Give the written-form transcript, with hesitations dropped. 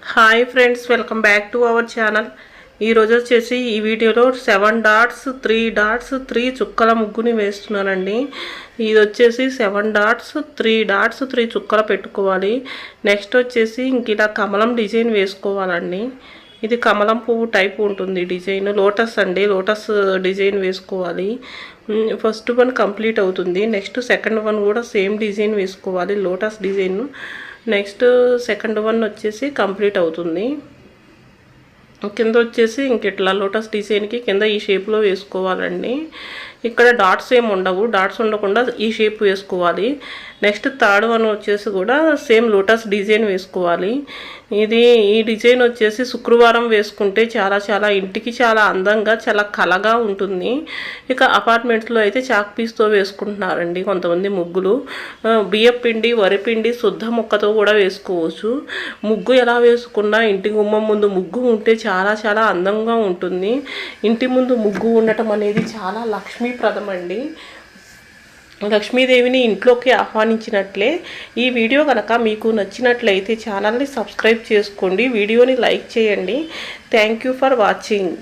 Hi friends, welcome back to our channel. ఈరోజు వచ్చేసి ఈ వీడియోలో 7 డాట్స్ 3 డాట్స్ 3 చుక్కల ముగ్గుని వేస్తున్నానండి. ఇది వచ్చేసి 7 డాట్స్ 3 డాట్స్ 3 చుక్కలు పెట్టుకోవాలి. నెక్స్ట్ వచ్చేసి ఇంక ఇలా కమలం డిజైన్ వేసుకోవాలండి. ఇది కమలం పువ్వు టైప్ ఉంటుంది డిజైన్. లోటస్ అండి, లోటస్ డిజైన్ వేసుకోవాలి. ఫస్ట్ వన్ కంప్లీట్ అవుతుంది. నెక్స్ట్ సెకండ్ వన్ కూడా సేమ్ డిజైన్ వేసుకోవాలి, lotus design. Next second one వచ్చేసి కంప్లీట్ అవుతుంది. కింద వచ్చేసి ఇంక ఇట్లా లోటస్ డిజైన్కి కింద ఈ షేప్లో వేసుకోవాలండి. ఇక్కడ డాట్స్ ఏమి ఉండవు, డాట్స్ ఉండకుండా ఈ షేప్ వేసుకోవాలి. నెక్స్ట్ థర్డ్ వన్ వచ్చేసి కూడా సేమ్ లోటస్ డిజైన్ వేసుకోవాలి. ఈ డిజైన్ వచ్చేసి శుక్రవారం వేసుకుంటే చాలా ఇంటికి చాలా అందంగా చాలా కళగా ఉంటుంది. ఇక అపార్ట్మెంట్స్లో అయితే చాక్ పీస్తో వేసుకుంటున్నారండి కొంతమంది ముగ్గులు. బియ్యపిండి, వరిపిండి, శుద్ధ ముక్కతో కూడా వేసుకోవచ్చు. ముగ్గు ఎలా వేసుకున్నా ఇంటి గుమ్మం ముందు ముగ్గు ఉంటే చాలా అందంగా ఉంటుంది. ఇంటి ముందు ముగ్గు ఉండటం అనేది చాలా లక్ష్మీప్రదం అండి. లక్ష్మీదేవిని ఇంట్లోకి ఆహ్వానించినట్లే. ఈ వీడియో కనుక మీకు నచ్చినట్లయితే ఛానల్ని సబ్స్క్రైబ్ చేసుకోండి, వీడియోని లైక్ చేయండి. Thank you for watching.